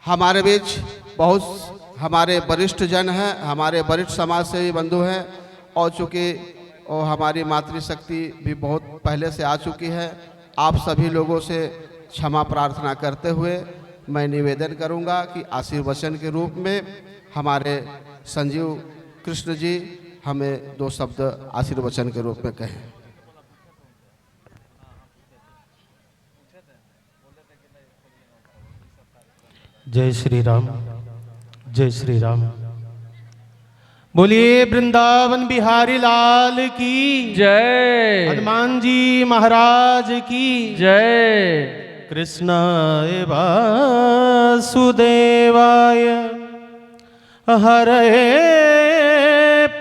हमारे बीच बहुत हमारे वरिष्ठ जन हैं, हमारे वरिष्ठ समाज सेवी बंधु हैं और चूँकि और हमारी मातृशक्ति भी बहुत पहले से आ चुकी है। आप सभी लोगों से क्षमा प्रार्थना करते हुए मैं निवेदन करूंगा कि आशीर्वचन के रूप में हमारे संजीव कृष्ण जी हमें 2 शब्द आशीर्वचन के रूप में कहें। जय श्री राम, जय श्री राम। बोलिए वृंदावन बिहारी लाल की जय, हनुमान जी महाराज की जय। कृष्णाय वासुदेवाय हरे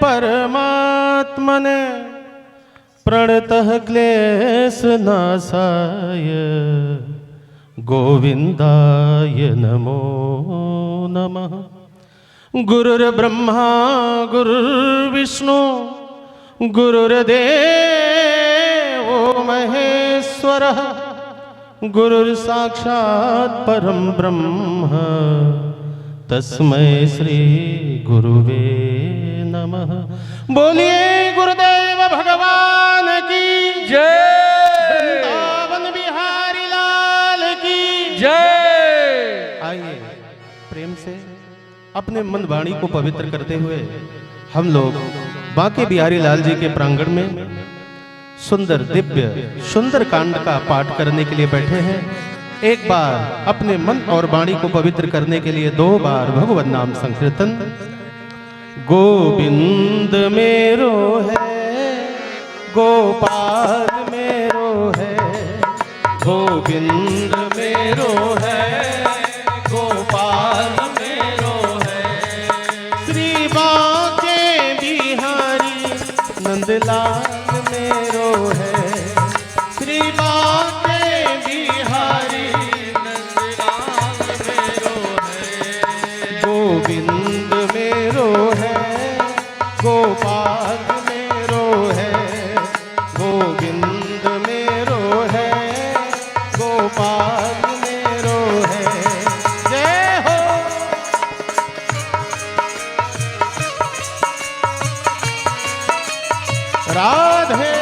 परमात्मने प्रणतः क्लेशनाशाय गोविंदाय नमो नमः। गुरुर्ब्रह्मा गुरुर्विष्णु गुरुर्देवो महेश्वरः गुरुर्साक्षात् परं ब्रह्म तस्मै श्री गुरुवे नमः। बोलिए गुरुदेव भगवान की जय, वृंदावन बिहारी लाल की जय। आइए प्रेम से अपने मन वाणी को पवित्र करते हुए हम लोग बांके बिहारी लाल जी के प्रांगण में सुंदर दिव्य सुंदर कांड का पाठ करने के लिए बैठे हैं। एक बार अपने मन और वाणी को पवित्र करने के लिए 2 बार भगवत नाम संकीर्तन। गोविंद मेरो है, गोपाल मेरो है, गोविंद मेरो है, गोपाल मेरो है। श्री बांके बिहारी नंदलाल मेरो है, श्री बांके बिहारी नंदलाल मेरो है। गोविंद मेरो है, गोपाल मेरो है, गोविंद मेरो है, गोपाल मेरो है। जय हो। राधे।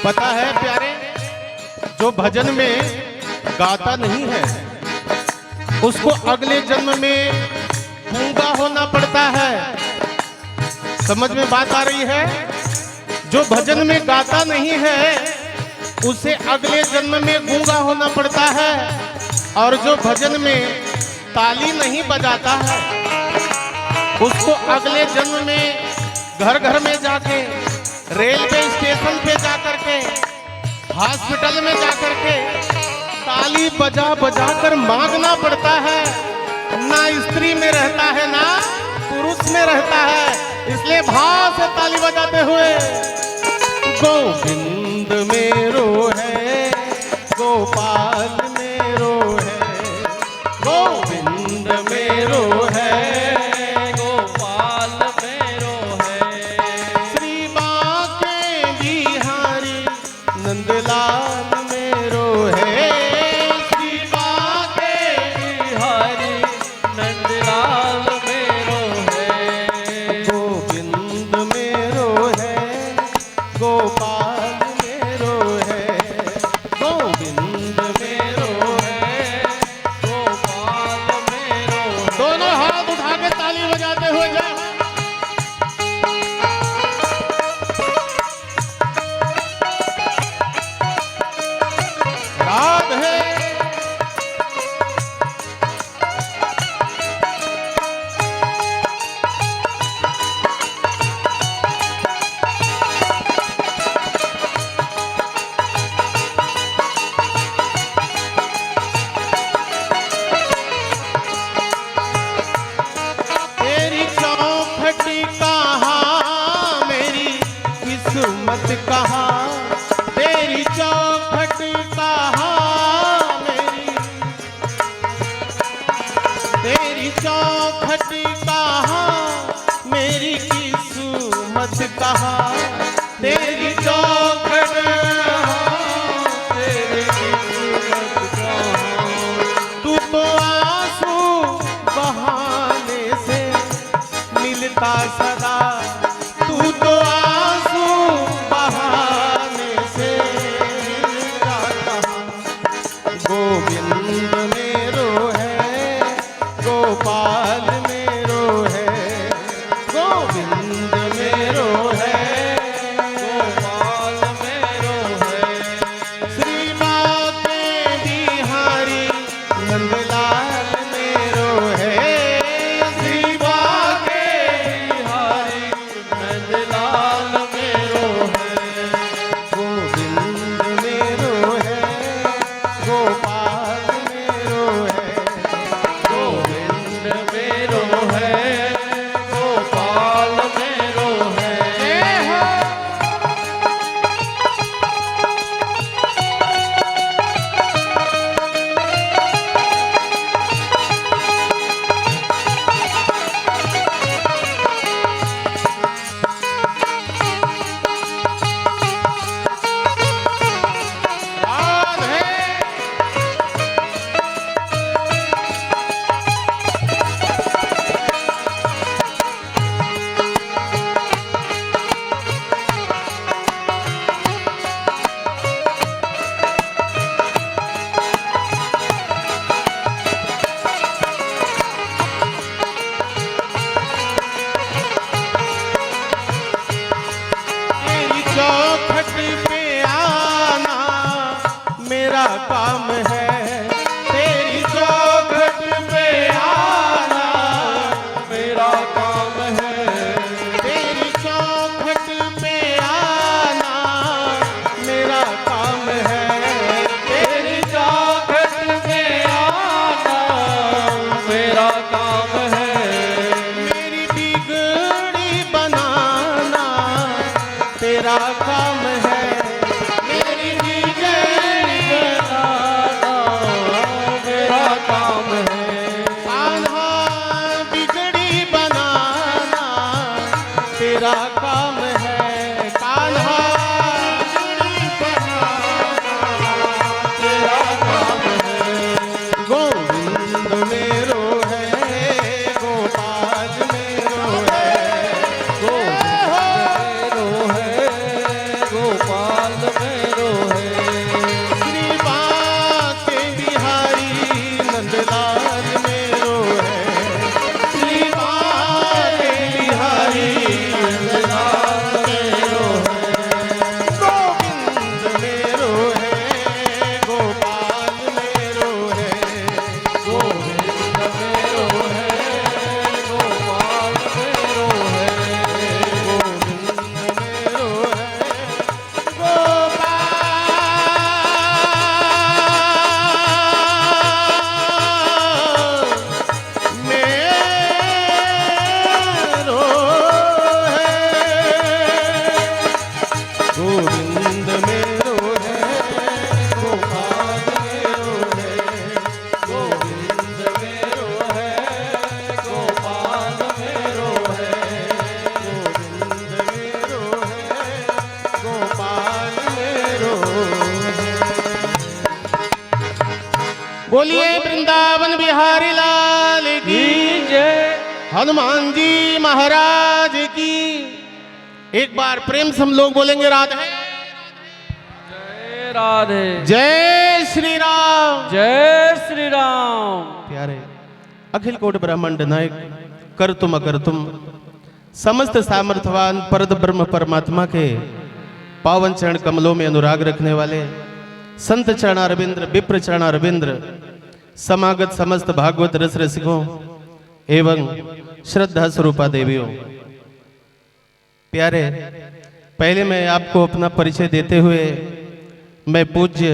पता है प्यारे, जो भजन में गाता नहीं है उसको अगले जन्म में गूंगा होना पड़ता है। समझ में बात आ रही है? जो भजन में गाता नहीं है उसे अगले जन्म में गूंगा होना पड़ता है, और जो भजन में ताली नहीं बजाता है उसको अगले जन्म में घर घर में जाके, रेलवे स्टेशन पे जाकर के, हॉस्पिटल में जाकर के ताली बजा बजा कर मांगना पड़ता है। ना स्त्री में रहता है ना पुरुष में रहता है, इसलिए भाव से ताली बजाते हुए गोविंद मेरो है, गोपाल मेरो है, गोविंद मेरो है, गोपाल मेरो है। श्री बांके बिहारी नंदलाल मेरो है, श्री बांके बिहारी नंदलाल मेरो है। गोविंद मेरो है, गोपाल किस्मत कहा तेरी चौखट, तेरी किस्मत कहाँ। तू तो आंसू बहाने से मिलता सदा, तू तो आंसू बहाने से मिलता कहाँ। गोविंद मेरो है, गोपाल मेरो है, गोविंद मेरो है, गोपाल मेरो है। श्री बाके बिहारी नंदलाल मेरो है, श्री बाके बिहारी नंदलाल मेरो है। गोविंद मेरो है, गोपाल मेरो है, गोविंद मेरो है, गोपाल मेरो है। जय हो। राधे। तेरी चौखट पे आना मेरा काम है, तेरी चौखट पे आना मेरा काम है। तेरी चौखट पे आना मेरा काम है, तेरी चौखट पे आना मेरा काम है। मेरी बिगड़ी बनाना तेरा काम है, मेरी बिगड़ी बनाना मेरा काम है। कान्हा बिगड़ी बनाना तेरा काम है, कान्हा बिगड़ी बनाना तेरा काम है। गोविंद मेरो है, गोपाल मेरो है, गोविंद मेरो है, गोपाल मेरो है। श्री बाके बिहारी नंदलाल मेरो है, श्री बाके बिहारी नंदलाल मेरो है। गोविंद मेरो है, गोपाल मेरो है, गोविंद मेरो है, गोपाल मेरो है। गोविंद मेरो है, गोपाल मेरो है। गोविंद मेरो है, गोपाल मेरो है, गोविंद मेरो है, गोपाल मेरो है। गोविंद मेरो है, गोपाल मेरो है। बोलिए वृंदावन बिहारी लाल की, जय। हनुमान जी महाराज की। एक बार प्रेम से हम लोग बोलेंगे राधे। जय राधे। जय श्री राम। जय श्री राम। प्यारे अखिल कोटि ब्रह्मांड नायक कर तुम अकर तुम समस्त सामर्थ्यवान परद ब्रह्म परमात्मा के पावन चरण कमलों में अनुराग रखने वाले संत चरणारविंद्र विप्र चरणारविंद्र समागत समस्त भागवत रस रसिकों एवं श्रद्धा स्वरूपा देवियों। प्यारे पहले मैं आपको अपना परिचय देते हुए मैं पूज्य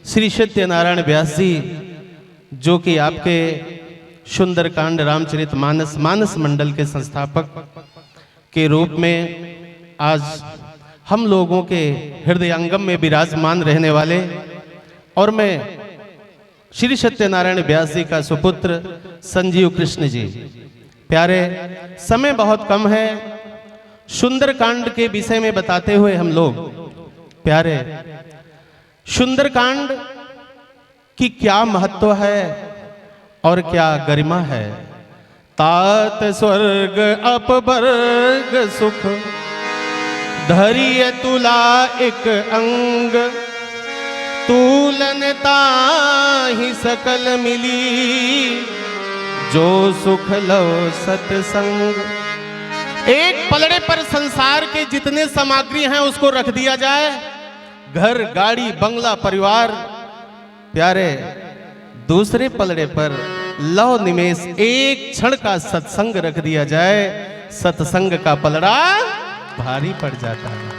श्री सत्यनारायण व्यास जी जो कि आपके सुंदरकांड रामचरित मानस मंडल के संस्थापक के रूप में आज हम लोगों के हृदयांगम में विराजमान रहने वाले और मैं श्री सत्यनारायण व्यास जी का सुपुत्र संजीव कृष्ण जी। प्यारे समय बहुत कम है सुंदरकांड के विषय में बताते हुए हम लोग प्यारे, सुंदरकांड की क्या महत्व है और क्या गरिमा है। तात स्वर्ग अपवर्ग सुख, धरिय तुला एक अंग, तूलन ताहि सकल मिली, जो सुख लव सत्संग। एक पलड़े पर संसार के जितने सामग्री हैं उसको रख दिया जाए, घर गाड़ी बंगला परिवार, प्यारे दूसरे पलड़े पर लव निमेष एक क्षण का सत्संग रख दिया जाए, सत्संग का पलड़ा भारी पड़ जाता है।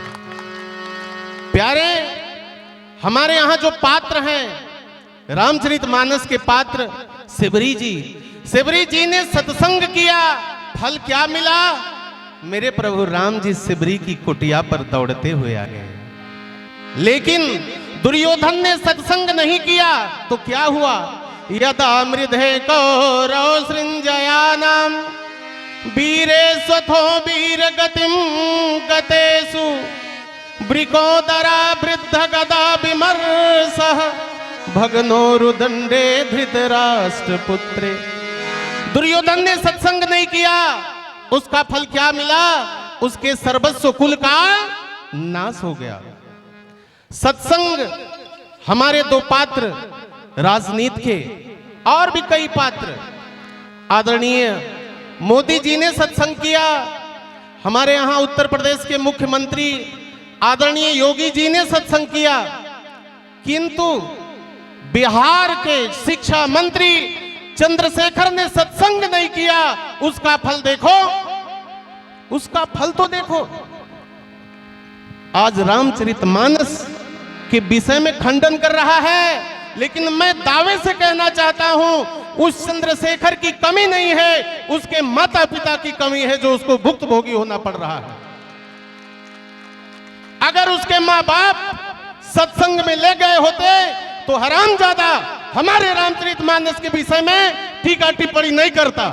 प्यारे हमारे यहाँ जो पात्र हैं, रामचरितमानस के पात्र शिवरी जी ने सत्संग किया, फल क्या मिला? मेरे प्रभु राम जी शिवरी की कुटिया पर दौड़ते हुए आ गए। लेकिन दुर्योधन ने सत्संग नहीं किया तो क्या हुआ? यदा मृधे कौरव सृंजयानाम, वीरे स्वथो वीर गतिम गतेषु, वृकोदरा वृद्ध गदा विमर्शः, भगनोरुदंडे धृतराष्ट्र पुत्रे। दुर्योधन ने सत्संग नहीं किया, उसका फल क्या मिला? उसके सर्वस्व कुल का नाश हो गया। सत्संग हमारे दो पात्र राजनीति के और भी कई पात्र, आदरणीय मोदी जी ने सत्संग किया, हमारे यहां उत्तर प्रदेश के मुख्यमंत्री आदरणीय योगी जी ने सत्संग किया, किंतु बिहार के शिक्षा मंत्री चंद्रशेखर ने सत्संग नहीं किया। उसका फल देखो, उसका फल तो देखो। आज रामचरितमानस के विषय में खंडन कर रहा है, लेकिन मैं दावे से कहना चाहता हूं उस चंद्रशेखर की कमी नहीं है, उसके माता पिता की कमी है जो उसको भुक्तभोगी होना पड़ रहा है। अगर उसके माँ बाप सत्संग में ले गए होते तो हरामजादा हमारे रामचरितमानस के विषय में टीका टिप्पणी नहीं करता।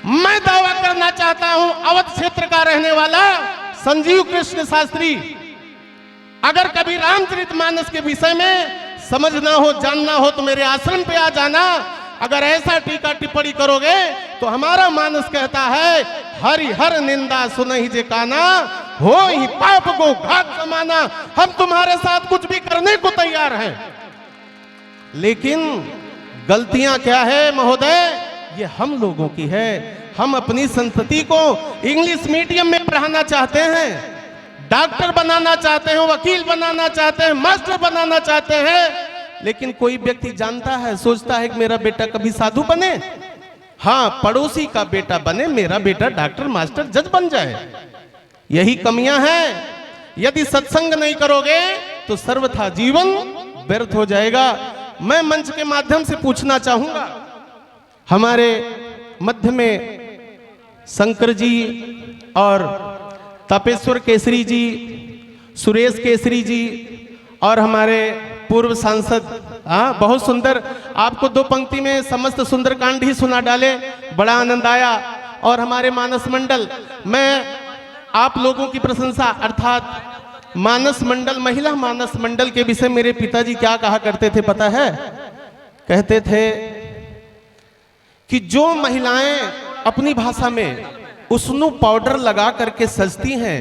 मैं दावा करना चाहता हूं अवध क्षेत्र का रहने वाला संजीव कृष्ण शास्त्री, अगर कभी रामचरितमानस के विषय में समझना हो जानना हो तो मेरे आश्रम पे आ जाना। अगर ऐसा टीका टिप्पणी करोगे तो हमारा मानस कहता है हरि हर निंदा सुनहि जे काना, हो ही पाप को घात समाना। हम तुम्हारे साथ कुछ भी करने को तैयार हैं, लेकिन गलतियां क्या है महोदय? ये हम लोगों की है। हम अपनी संतति को इंग्लिश मीडियम में पढ़ाना चाहते हैं, डॉक्टर बनाना चाहते हैं, वकील बनाना चाहते हैं, मास्टर बनाना चाहते हैं, लेकिन कोई व्यक्ति जानता है, सोचता है कि मेरा बेटा कभी साधु बने, हाँ पड़ोसी का बेटा बने, मेरा बेटा डॉक्टर मास्टर जज बन जाए। यही कमियां हैं। यदि सत्संग नहीं करोगे तो सर्वथा जीवन व्यर्थ हो जाएगा। मैं मंच के माध्यम से पूछना चाहूंगा, हमारे मध्य में शंकर जी और तपेश्वर केसरी जी, सुरेश केसरी जी और हमारे पूर्व सांसद, बहुत सुंदर, आपको दो पंक्ति में समस्त सुंदरकांड ही सुना डाले, बड़ा आनंद आया। और हमारे मानस मंडल, मैं आप लोगों की प्रशंसा, अर्थात मानस मंडल, महिला मानस मंडल के विषय मेरे पिताजी क्या कहा करते थे पता है? कहते थे कि जो महिलाएं अपनी भाषा में उसनु पाउडर लगा करके सजती हैं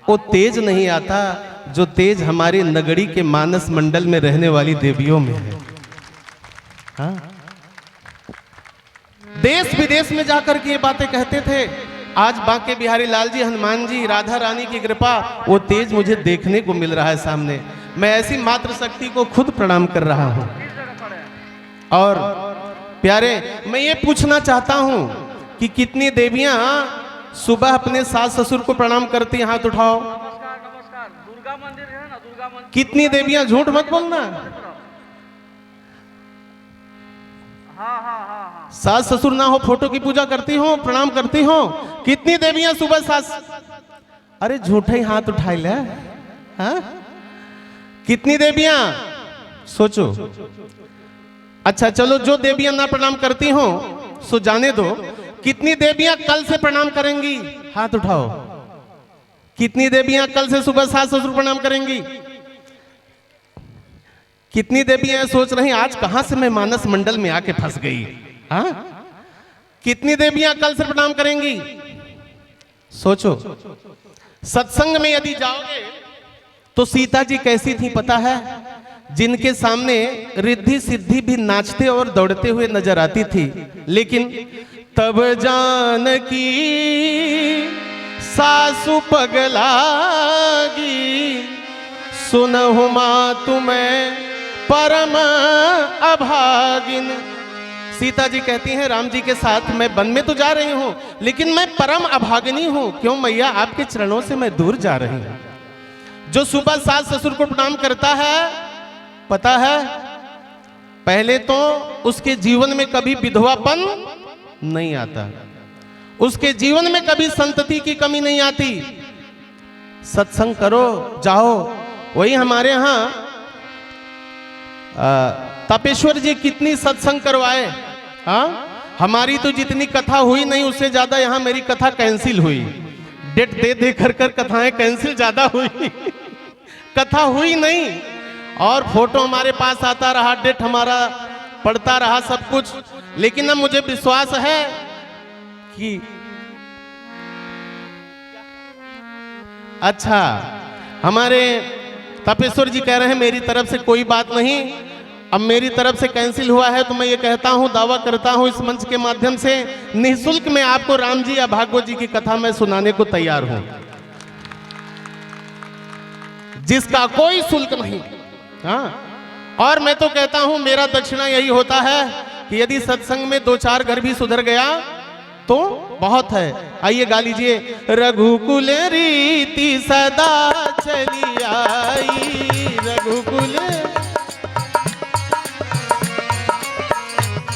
वो तेज नहीं आता जो तेज हमारे नगरी के मानस मंडल में रहने वाली देवियों में है। हाँ? देश विदेश में जाकर के ये बातें कहते थे। आज बांके बिहारी लाल जी, हनुमान जी, राधा रानी की कृपा, वो तेज मुझे देखने को मिल रहा है सामने। मैं ऐसी मातृ शक्ति को खुद प्रणाम कर रहा हूं। और प्यारे, मैं ये पूछना चाहता हूं कि कितनी देवियां सुबह अपने सास ससुर को प्रणाम करती हैं? हाथ उठाओ। दुर्गा मंदिर है ना, दुर्गा मंदिर। कितनी देवियां, झूठ मत बोलना, हाँ। सास ससुर ना हो फोटो की पूजा करती हो, प्रणाम करती हो? कितनी देवियां सुबह सास, अरे झूठे ही हाथ उठाए ले। हाँ? कितनी देवियां? सोचो। अच्छा चलो, जो देवियां ना प्रणाम करती हो सो जाने दो, कितनी देवियां कल से प्रणाम करेंगी? हाथ उठाओ। कितनी देवियां कल से सुबह सास ससुर प्रणाम करेंगी? कितनी देवियां सोच रही आज कहां से मैं मानस मंडल में आके फंस गई? हाँ, कितनी देवियां कल से प्रणाम करेंगी? सोचो। सत्संग में यदि जाओगे तो सीता जी कैसी थी पता है? जिनके सामने रिद्धि सिद्धि भी नाचते और दौड़ते हुए नजर आती थी, लेकिन तब जानकी सासु पगलागी, सुनहु माँ तुम्हें परम अभागिन। सीता जी कहती हैं राम जी के साथ मैं वन में तो जा रही हूं, लेकिन मैं परम अभागिनी हूं। क्यों मैया? आपके चरणों से मैं दूर जा रही हूं। जो सुबह सास ससुर को प्रणाम करता है, पता है पहले तो उसके जीवन में कभी विधवापन नहीं आता, उसके जीवन में कभी संतति की कमी नहीं आती। सत्संग करो, जाओ। वही हमारे यहां तपेश्वर जी कितनी सत्संग करवाए। हाँ, हमारी तो जितनी कथा हुई नहीं, उससे ज्यादा यहां मेरी कथा कैंसिल हुई। डेट दे दे कर कथाएं कैंसिल ज्यादा हुई कथा हुई नहीं, और फोटो हमारे पास आता रहा, डेट हमारा पड़ता रहा, सब कुछ। लेकिन अब मुझे विश्वास है कि अच्छा, हमारे तपेश्वर जी कह रहे हैं मेरी तरफ से कोई बात नहीं, अब मेरी तरफ से कैंसिल हुआ है तो मैं ये कहता हूं, दावा करता हूं इस मंच के माध्यम से, निःशुल्क में आपको राम जी या भागवत जी की कथा मैं सुनाने को तैयार हूं, जिसका कोई शुल्क नहीं। हाँ, और मैं तो कहता हूं मेरा दक्षिणा यही होता है कि यदि सत्संग में 2-4 घर भी सुधर गया तो बहुत है। आइए गा लीजिए। रघुकुल रीति सदा चली आई, रघुकुल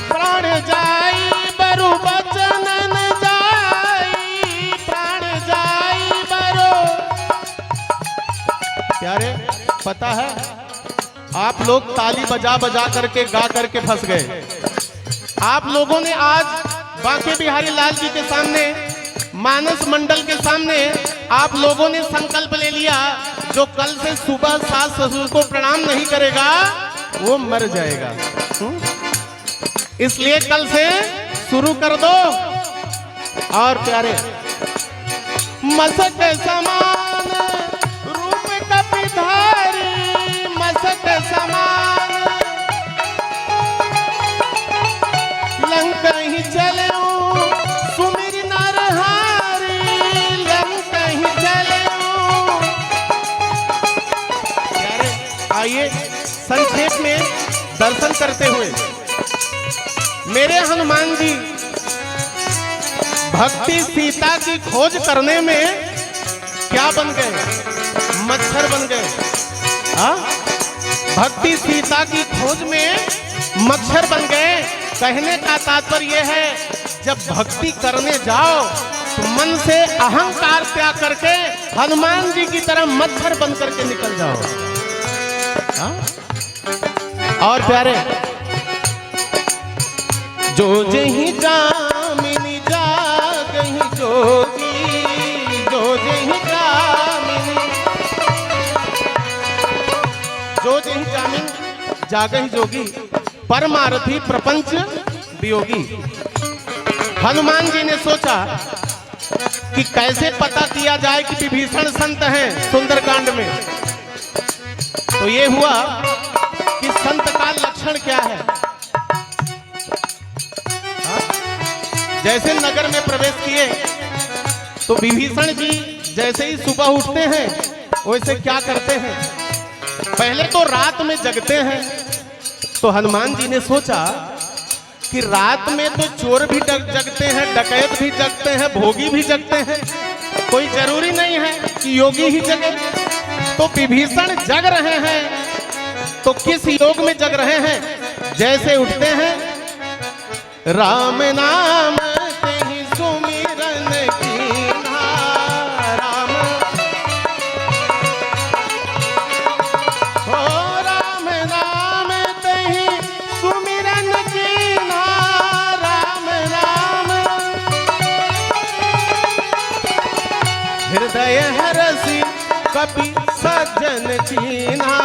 प्राण जाई बरु बचन न जाई, प्राण जाई बरु। प्यारे, पता है आप लोग ताली बजा बजा करके गा करके फंस गए। आप लोगों ने आज बांके बिहारी लाल जी के सामने, मानस मंडल के सामने आप लोगों ने संकल्प ले लिया, जो कल से सुबह सास ससुर को प्रणाम नहीं करेगा वो मर जाएगा। इसलिए कल से शुरू कर दो। और प्यारे, मसक समान रूप कपिधारी, मसक समान लंका ही चले सुमिर नरहारी, लंका ही चले। प्यारे, आइए संक्षेप में दर्शन करते हुए, मेरे हनुमान जी भक्ति सीता की खोज करने में क्या बन गए? मच्छर बन गए। हाँ, भक्ति सीता की खोज में मच्छर बन गए। कहने का तात्पर्य है, जब भक्ति करने जाओ तो मन से अहंकार त्याग करके हनुमान जी की तरह मच्छर बन करके निकल जाओ। हाँ? और प्यारे, जो जही जामिनी जागही जोगी, जो जही जामिनी, जो जही जामिन जागही जोगी, परमार्थी प्रपंच वियोगी। हनुमान जी ने सोचा कि कैसे पता किया जाए कि विभीषण संत हैं सुंदरकांड में। तो ये हुआ कि संत का लक्षण क्या है। जैसे नगर में प्रवेश किए तो विभीषण जी जैसे ही सुबह उठते हैं वैसे क्या करते हैं, पहले तो रात में जगते हैं। तो हनुमान जी ने सोचा कि रात में तो चोर भी जगते हैं, डकैत भी जगते हैं, भोगी भी जगते हैं, कोई जरूरी नहीं है कि योगी ही जगे। तो विभीषण जग रहे हैं, तो किस योग में जग रहे हैं? जैसे उठते हैं, राम नाम तेहि सुमिरन कीन्हा, राम हो राम नाम तेहि सुमिरन कीन्हा, राम नाम कपि सज्जन चीन्हा,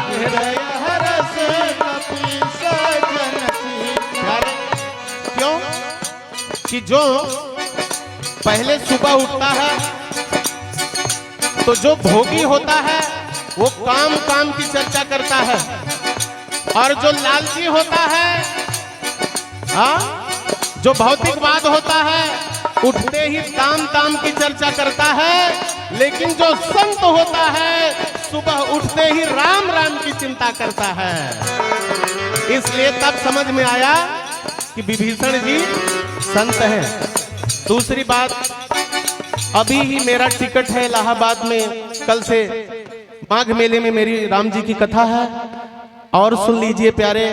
हृदय हरस कपि सजन चीन्हा। क्यों कि जो पहले सुबह उठता है तो जो भोगी होता है वो काम काम की चर्चा करता है, और जो लालची होता है, जो भौतिकवाद होता है, उठते ही ताम ताम की चर्चा करता है। लेकिन जो संत होता है सुबह उठते ही राम राम की चिंता करता है। इसलिए तब समझ में आया कि विभीषण जी संत हैं। दूसरी बात, अभी ही मेरा टिकट है इलाहाबाद में, कल से माघ मेले में मेरी राम जी की कथा है। और सुन लीजिए प्यारे,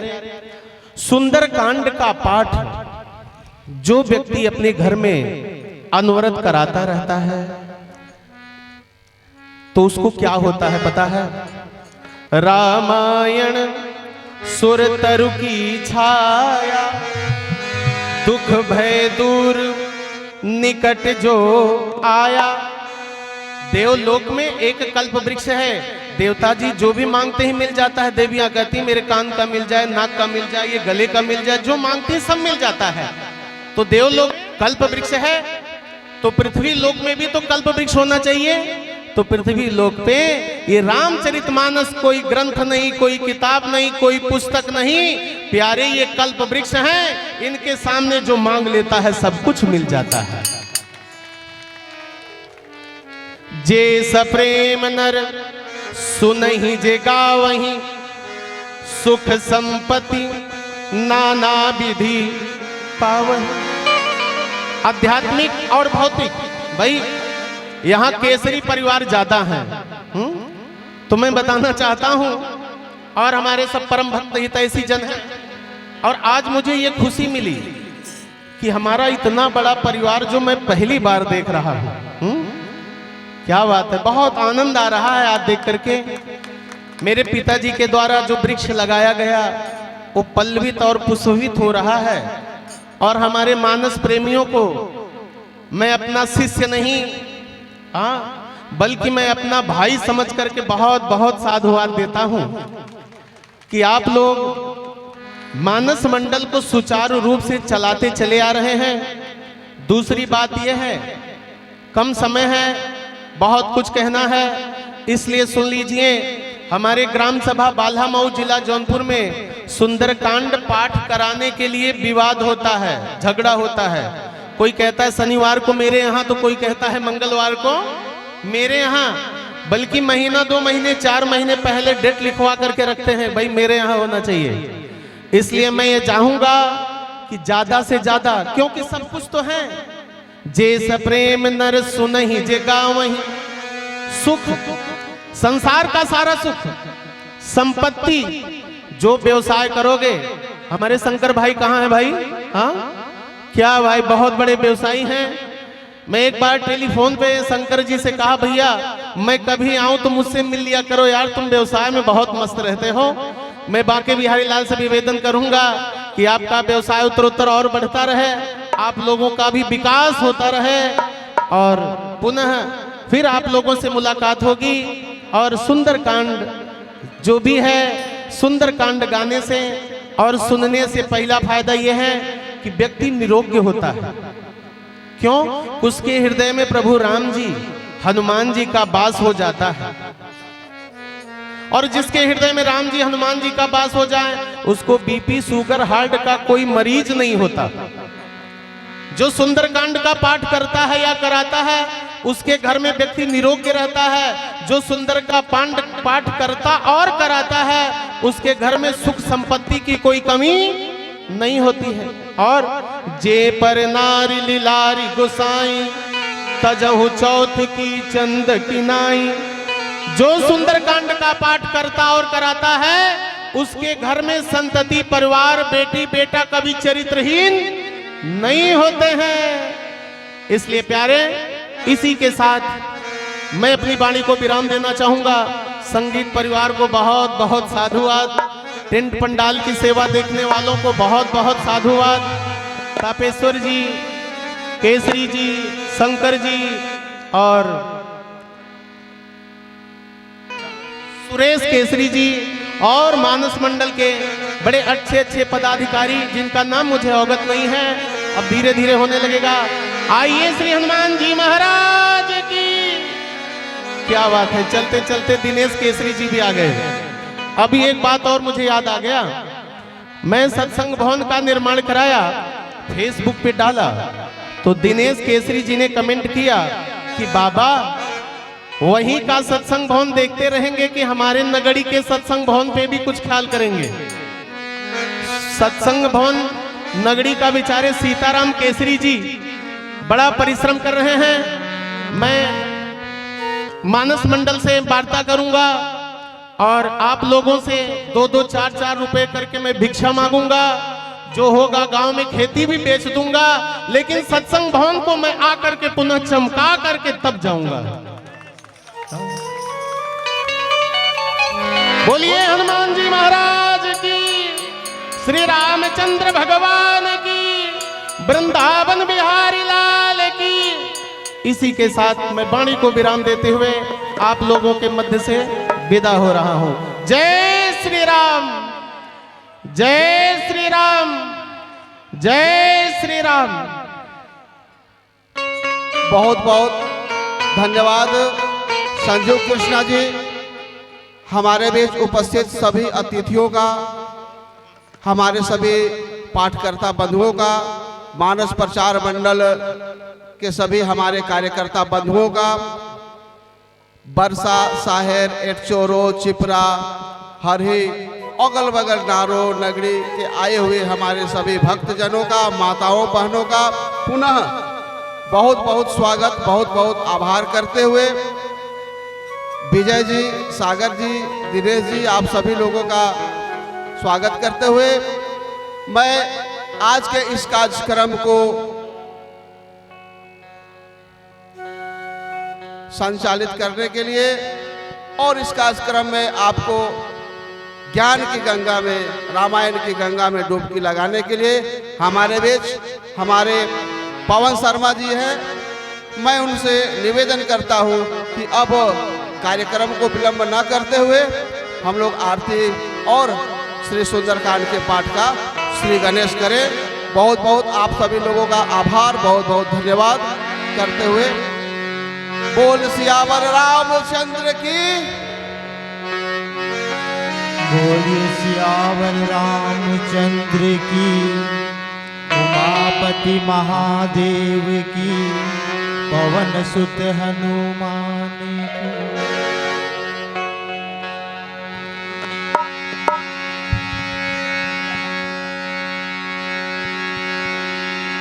सुंदर कांड का पाठ जो व्यक्ति अपने घर में अनवरत कराता रहता है तो उसको क्या होता है पता है? रामायण सुर तरु की छाया, दुख भय दूर निकट जो आया। देवलोक में एक कल्प वृक्ष है, देवता जी जो भी मांगते ही मिल जाता है। देवियां कहती मेरे कान का मिल जाए, नाक का मिल जाए, ये गले का मिल जाए, जो मांगते हैं सब मिल जाता है। तो देवलोक कल्प वृक्ष है, तो पृथ्वी लोक में भी तो कल्प वृक्ष होना चाहिए। तो पृथ्वी लोक पे ये रामचरितमानस कोई ग्रंथ नहीं, कोई किताब नहीं, कोई पुस्तक नहीं, प्यारे ये कल्प वृक्ष हैं। इनके सामने जो मांग लेता है सब कुछ मिल जाता है। जे सप्रेम नर सुनहि जे गावहि, सुख संपत्ति नाना विधि पावहि। आध्यात्मिक और भौतिक, भाई यहाँ केसरी परिवार ज्यादा है, तो मैं बताना चाहता हूं, और हमारे सब परम भक्त हितैषी जन हैं। और आज मुझे ये खुशी मिली कि हमारा इतना बड़ा परिवार जो मैं पहली बार देख रहा हूं। क्या बात है, बहुत आनंद आ रहा है आज देख करके। मेरे पिताजी के द्वारा जो वृक्ष लगाया गया वो पल्लवित और पुष्पित हो रहा है। और हमारे मानस प्रेमियों को मैं अपना शिष्य नहीं, बल्कि मैं अपना भाई समझ करके बहुत बहुत साधुवाद देता हूं कि आप लोग मानस मंडल को सुचारू रूप से चलाते चले आ रहे हैं। दूसरी बात यह है, कम समय है, बहुत कुछ कहना है, इसलिए सुन लीजिए। हमारे ग्राम सभा बाल्हामऊ जिला जौनपुर में सुंदरकांड पाठ कराने के लिए विवाद होता है, झगड़ा होता है। कोई कहता है शनिवार को मेरे यहाँ, तो कोई कहता है मंगलवार को मेरे यहाँ, बल्कि महीना 2 महीने 4 महीने पहले डेट लिखवा करके रखते हैं, भाई मेरे यहाँ होना चाहिए। इसलिए मैं ये चाहूंगा कि ज्यादा से ज्यादा, क्योंकि सब कुछ तो है, जे सप्रेम नर सुनहि जे गावहि, सुख संसार का सारा सुख संपत्ति, जो व्यवसाय करोगे। हमारे शंकर भाई कहाँ है भाई? हाँ क्या भाई, बहुत बड़े व्यवसायी हैं। मैं एक बार टेलीफोन पे शंकर जी से कहा, भैया मैं कभी आऊं तो मुझसे मिल लिया करो यार, तुम व्यवसाय में बहुत मस्त रहते हो। मैं बांके बिहारी लाल से निवेदन करूंगा कि आपका व्यवसाय उत्तरोत्तर और बढ़ता रहे, आप लोगों का भी विकास होता रहे, और पुनः फिर आप लोगों से मुलाकात होगी। और सुंदरकांड जो भी है, सुंदरकांड गाने से और सुनने से पहला फायदा यह है कि व्यक्ति निरोग्य होता है। क्यों? उसके हृदय में प्रभु राम जी, हनुमान जी का वास हो जाता है। और जिसके हृदय में राम जी, हनुमान जी का वास हो जाए, उसको बीपी, शुगर, हार्ट का कोई मरीज नहीं होता। जो सुंदरकांड का पाठ करता है या कराता है, उसके घर में व्यक्ति निरोग्य रहता है। जो सुंदर का पाठ करता और कराता है, उसके घर में सुख संपत्ति की कोई कमी नहीं होती है। और जे पर नारी लिलारी गोसाई, तजहु चौथ की चंद की नाई। जो सुंदरकांड का पाठ करता और कराता है, उसके घर में संतति, परिवार, बेटी बेटा कभी चरित्रहीन नहीं होते हैं। इसलिए प्यारे, इसी के साथ मैं अपनी वाणी को विराम देना चाहूंगा। संगीत परिवार को बहुत बहुत साधुवाद, टेंट पंडाल की सेवा देखने वालों को बहुत बहुत साधुवाद, तापेश्वर जी, केसरी जी, शंकर जी और सुरेश केसरी जी और मानस मंडल के बड़े अच्छे अच्छे पदाधिकारी जिनका नाम मुझे अवगत नहीं है, अब धीरे धीरे होने लगेगा। आइए श्री हनुमान जी महाराज की। क्या बात है, चलते चलते दिनेश केसरी जी भी आ गए। अभी एक बात और मुझे याद आ गया, मैं सत्संग भवन का निर्माण कराया, फेसबुक पे डाला तो दिनेश केसरी जी ने कमेंट किया कि बाबा वहीं का सत्संग भवन देखते रहेंगे कि हमारे नगरी के सत्संग भवन पे भी कुछ ख्याल करेंगे। सत्संग भवन नगरी का बेचारे सीताराम केसरी जी बड़ा परिश्रम कर रहे हैं। मैं मानस मंडल से वार्ता करूंगा और आप लोगों से 2-2, 4-4 रुपए करके मैं भिक्षा मांगूंगा। जो होगा गांव में खेती भी बेच दूंगा, लेकिन सत्संग भवन को मैं आकर के पुनः चमका करके तब जाऊंगा। बोलिए हनुमान जी महाराज की, श्री रामचंद्र भगवान की, वृंदावन बिहारी लाल की। इसी के साथ मैं वाणी को विराम देते हुए आप लोगों के मध्य से विदा हो रहा हूं। जय श्री राम, जय श्री राम, जय श्री राम। बहुत बहुत धन्यवाद संजीव कृष्णा जी, हमारे बीच उपस्थित सभी अतिथियों का, हमारे सभी पाठकर्ता बंधुओं का, मानस प्रचार मंडल के सभी हमारे कार्यकर्ता बंधुओं का, बरसा, साहेर, एटचोरो, चिपरा, हरही, अगल बगल नारो नगरी के आए हुए हमारे सभी भक्तजनों का, माताओं बहनों का पुनः बहुत बहुत स्वागत, बहुत बहुत आभार करते हुए विजय जी, सागर जी, दिनेश जी, आप सभी लोगों का स्वागत करते हुए मैं आज के इस कार्यक्रम को संचालित करने के लिए और इस कार्यक्रम में आपको ज्ञान की गंगा में, रामायण की गंगा में डुबकी लगाने के लिए हमारे बीच हमारे पवन शर्मा जी हैं। मैं उनसे निवेदन करता हूं कि अब कार्यक्रम को विलंब न करते हुए हम लोग आरती और श्री सुंदरकांड के पाठ का श्री गणेश करें। बहुत बहुत आप सभी लोगों का आभार, बहुत बहुत धन्यवाद करते हुए बोल सियावर रामचंद्र की, बोलिए सियावर रामचंद्र की, उमापति महादेव की, पवन सुत हनुमान की।